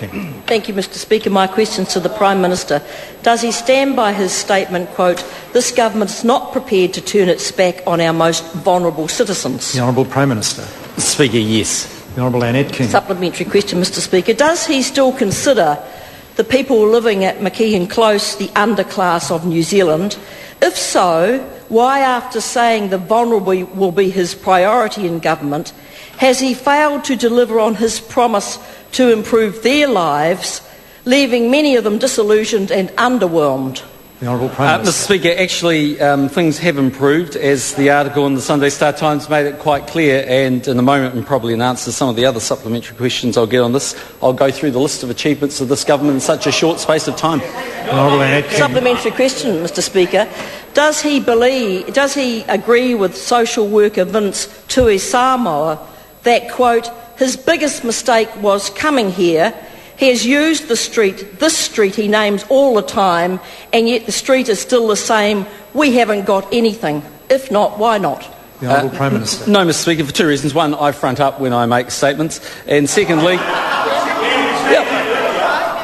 King. Thank you, Mr Speaker. My question to the Prime Minister. Does he stand by his statement, quote, "This government is not prepared to turn its back on our most vulnerable citizens"? The Honourable Prime Minister. Mr Speaker, yes. The Honourable Annette King. Supplementary question, Mr Speaker. Does he still consider the people living at McKeon Close the underclass of New Zealand? If so, why, after saying the vulnerable will be his priority in government, has he failed to deliver on his promise to improve their lives, leaving many of them disillusioned and underwhelmed? The Honourable Prime Minister. Mr Speaker, actually things have improved, as the article in the Sunday Star Times made it quite clear, and in a moment, and probably in answer to some of the other supplementary questions I'll get on this, I'll go through the list of achievements of this government in such a short space of time. The Honourable Annette King. Supplementary question, Mr Speaker. Does he agree with social worker Vince Tui Samoa that, quote, his biggest mistake was coming here? He has used this street he names all the time, and yet the street is still the same. We haven't got anything. If not, why not? The Honourable Prime Minister. No, Mr Speaker, for two reasons. One, I front up when I make statements, and secondly...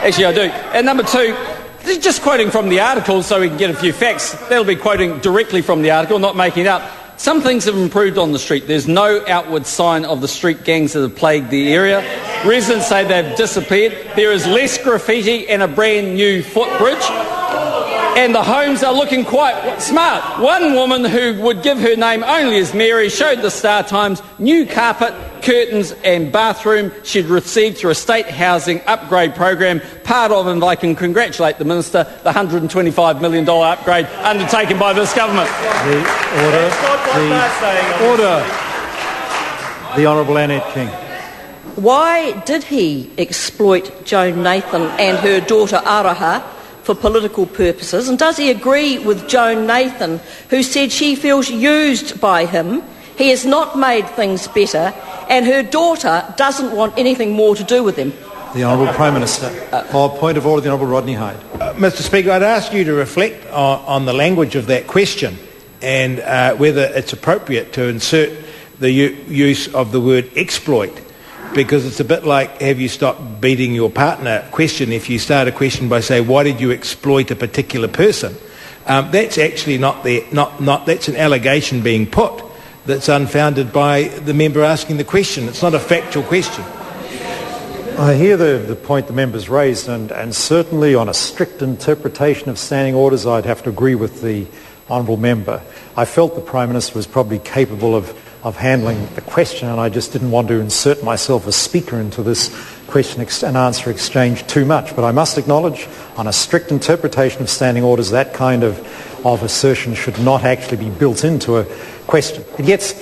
Actually, I do. And number two, just quoting from the article so we can get a few facts. That'll be quoting directly from the article, not making it up. Some things have improved on the street. There's no outward sign of the street gangs that have plagued the area. Residents say they've disappeared. There is less graffiti and a brand new footbridge. And the homes are looking quite smart. One woman who would give her name only as Mary showed the Star Times new carpet, curtains and bathroom she'd received through a state housing upgrade program, part of, and I can congratulate the Minister, the $125 million upgrade undertaken by this government. The Honourable Annette King. Why did he exploit Joan Nathan and her daughter Araha for political purposes? And does he agree with Joan Nathan, who said she feels used by him, he has not made things better, and her daughter doesn't want anything more to do with him? The Honourable Prime Minister. Point of order, the Honourable Rodney Hyde. Mr Speaker, I'd ask you to reflect on the language of that question and whether it's appropriate to insert the use of the word exploit, because it's a bit like have you stopped beating your partner question. If you start a question by saying why did you exploit a particular person, that's actually that's an allegation being put that's unfounded by the member asking the question. It's not a factual question. I hear the point the member's raised, and certainly on a strict interpretation of standing orders I'd have to agree with the honourable member. I felt the Prime Minister was probably capable of handling the question, and I just didn't want to insert myself as speaker into this question and answer exchange too much. But I must acknowledge, on a strict interpretation of standing orders, that kind of assertion should not actually be built into a question. It gets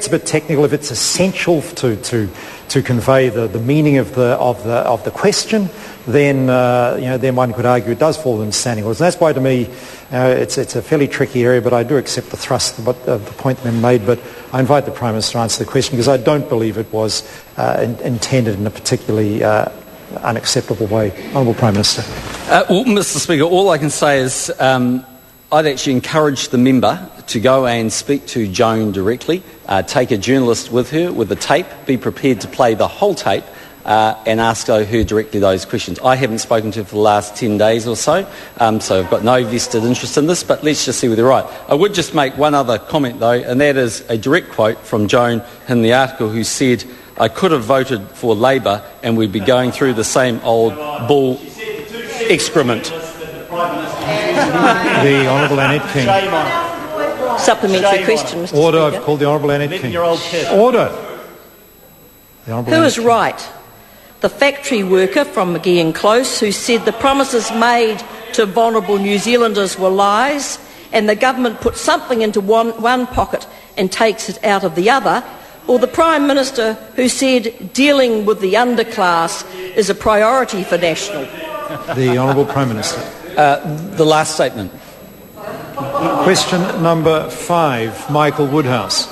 a bit technical. If it's essential to convey the meaning of the question, then then one could argue it does fall in standing orders. And that's why, to me, it's a fairly tricky area. But I do accept the thrust of the point the member made. But I invite the Prime Minister to answer the question, because I don't believe it was intended in a particularly unacceptable way. Honourable Prime Minister. Well, Mr Speaker, all I can say is I'd actually encourage the member to go and speak to Joan directly, take a journalist with her with the tape, be prepared to play the whole tape, and ask her directly those questions. I haven't spoken to her for the last 10 days or so, so I've got no vested interest in this, but let's just see whether they're right. I would just make one other comment, though, and that is a direct quote from Joan in the article, who said, "I could have voted for Labour and we'd be going through the same old bull excrement." The Honourable Annette King. Supplementary question, Mr Order. Speaker. I've called the Honourable Annette King. Who Order. is right? The factory worker from McGeehan Close who said the promises made to vulnerable New Zealanders were lies, and the government puts something into one pocket and takes it out of the other, or the Prime Minister who said dealing with the underclass is a priority for National? The Honourable Prime Minister. The last statement. Question number 5, Michael Woodhouse.